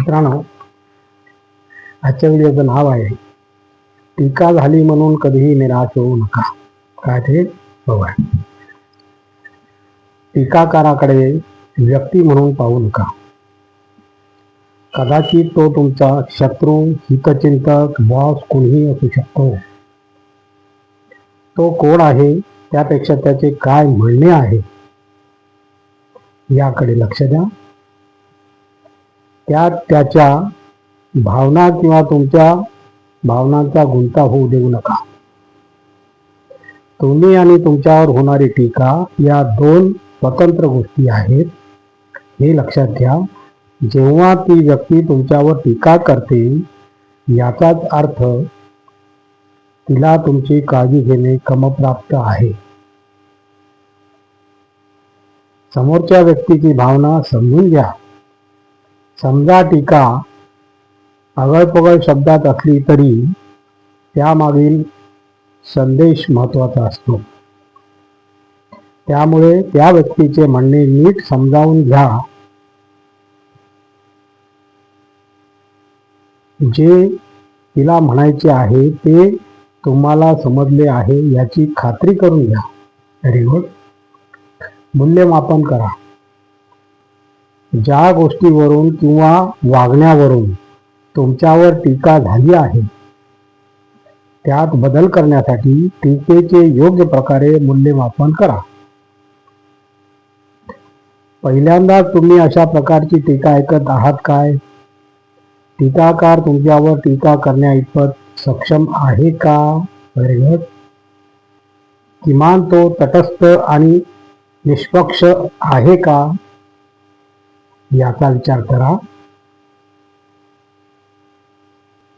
मित्रांनो, आजच्या व्हिडिओचं नाव आहे टीका झाली म्हणून कधीही निराश होऊ नका. काय ते बघा. टीकाकाराकडे व्यक्ती म्हणून पाहू नका. कदाचित तो तुमचा शत्रू, हितचिंतक, बॉस कोणीही असू शकतो. तो कोण आहे त्यापेक्षा त्याचे काय म्हणणे आहे याकडे लक्ष द्या. त्यात त्याच्या भावना किंवा तुमच्या भावनांचा गुंता होऊ देऊ नका. तुम्ही आणि तुमच्यावर होणारी टीका या दोन स्वतंत्र गोष्टी आहेत, हे लक्षात घ्या. जेव्हा ती व्यक्ती तुमच्यावर टीका करते याचाच अर्थ तिला तुमची काळजी घेणे क्रमप्राप्त आहे. समोरच्या व्यक्तीची भावना समजून घ्या. समजा टीका अगळपगळ शब्दात असली तरी त्यामागील संदेश महत्त्वाचा असतो. त्यामुळे त्या व्यक्तीचे म्हणणे नीट समजावून घ्या. जे तिला म्हणायचे आहे ते तुम्हाला समजले आहे याची खात्री करून घ्या. Very good. मूल्यमापन करा. ज्या गोष्टीवरून किंवा वागण्यावरून तुमच्यावर टीका झाली आहे त्यात बदल करण्यासाठी टीकेचे योग्य प्रकारे मूल्यमापन करा. पहिल्यांदा तुम्ही अशा प्रकारची टीका ऐकत आहात काय? टीकाकार तुमच्यावर टीका करण्या इतपत सक्षम आहे का? Very good. किमान तो तटस्थ आणि निष्पक्ष आहे का याचा विचार करा.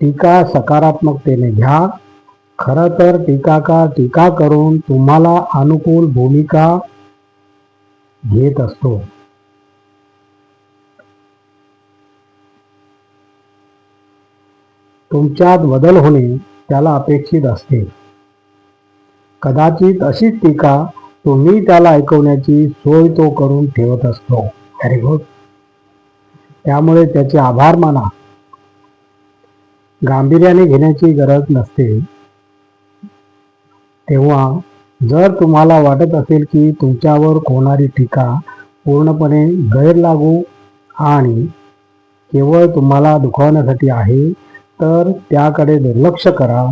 टीका सकारात्मकतेने घ्या. खरं तर टीकाकार टीका करून तुम्हाला अनुकूल भूमिका घेत असतो. तुमच्यात बदल होणे त्याला अपेक्षित असते. कदाचित अशीच टीका तुम्ही त्याला ऐकवण्याची सोय तो करून ठेवत असतो. Very good. त्यामुळे त्याचे आभार माना. गांभीर्याने घेण्याची गरज नसते. तेव्हा जर तुम्हाला वाटत असेल की तुमच्यावर होणारी टीका पूर्णपणे गैरलागू आणि केवळ तुम्हाला दुखावण्यासाठी आहे तर त्याकडे दुर्लक्ष करा.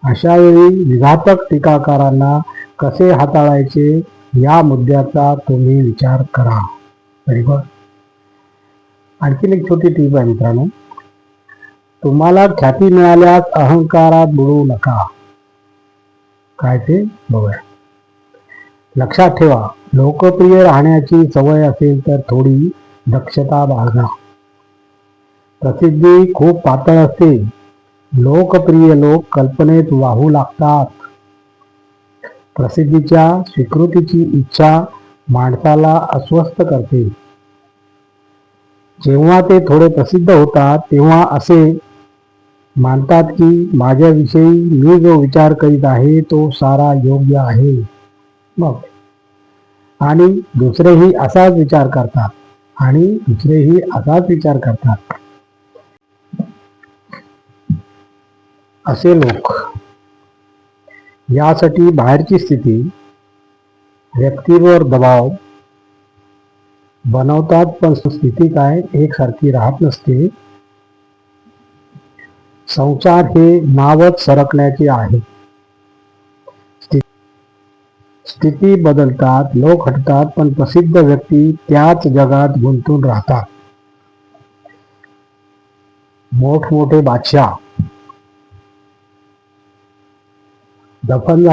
अशा वेळी विघातक टीकाकारांना कसे हाताळायचे या मुद्द्याचा तुम्ही विचार करा. Very good. आणखी एक छोटी टीप आहे मित्रांनो. तुम्हाला ख्याती मिळाल्यास अहंकारात बुडू नका. काय ते बघूया. लक्षात ठेवा, लोकप्रिय राहण्याची सवय असेल तर थोडी दक्षता बाळगा. प्रसिद्धी खूप पातळ असते. लोकप्रिय लोक कल्पनेत वाहू लागतात. प्रसिद्धीच्या स्वीकृतीची इच्छा माणसाला अस्वस्थ करते. जेव्हा ते थोडे प्रसिद्ध होतात तेव्हा असे मानतात की माझ्याविषयी मी जो विचार करीत आहे तो सारा योग्य आहे. मग आणि दुसरेही असाच विचार करतात. असे लोक यासाठी बाहेरची स्थिती व्यक्तीवर दबाव बनवतात, पण स्थिती काय एकसारखी राहत नसते. संसार हे नावच सरकण्याचे आहे. स्थिती बदलतात, लोक हटतात, पण प्रसिद्ध व्यक्ती त्याच जगात गुंतून राहतात. मोठमोठे बादशाह दफन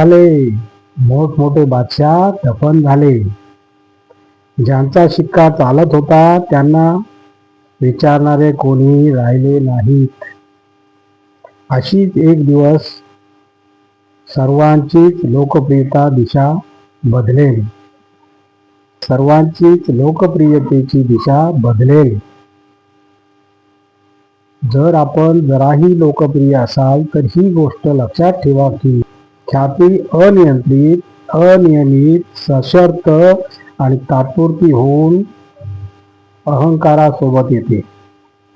झाले. ज्यांचा शिक्का चालत होता त्यांना विचारणारे कोणीही राहिले नाहीत. अशीच एक दिवस सर्वांचीच लोकप्रियतेची दिशा बदलेल. जर आपण जराही लोकप्रिय असाल तर ही गोष्ट लक्षात ठेवा की ख्याती अनियमित, सशर्त आणि तात्पुरती होऊन अहंकारासोबत येते.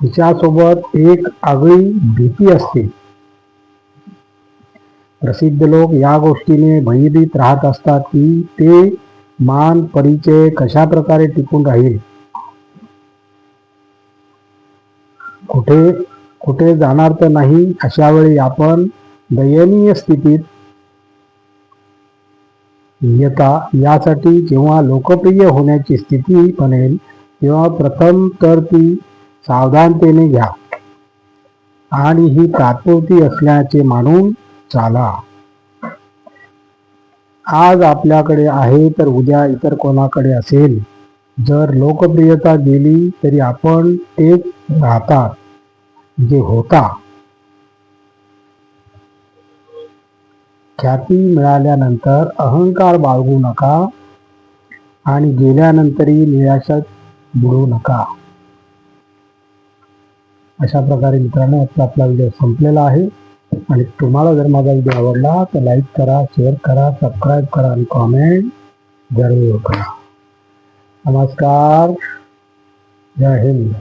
तिच्यासोबत एक आगळी भीती असते. प्रसिद्ध लोक या गोष्टीने भयभीत राहत असतात की ते मान परिचय कशा प्रकारे टिकून राहील, कुठे कुठे जाणार तर नाही. अशा वेळी आपण दयनीय स्थितीत येता. यासाठी जेव्हा लोकप्रिय होण्याची स्थिती बनेल तेव्हा प्रथम तर ती सावधानतेने घ्या आणि ही तात्पुरती असल्याचे मानून चाला. आज आपल्याकडे आहे तर उद्या इतर कोणाकडे असेल. जर लोकप्रियता गेली तरी आपण तेच राहतात जे होता. ख्याती मिळाल्यानंतर अहंकार बाळगू नका आणि गेल्यानंतरही निराशात बुडू नका. अशा प्रकारे मित्रांनो आपला व्हिडिओ संपलेला आहे. आणि तुम्हाला जर माझा व्हिडिओ आवडला तर लाईक करा, शेअर करा, सबस्क्राईब करा आणि कॉमेंट जरूर करा. नमस्कार. जय हिंद.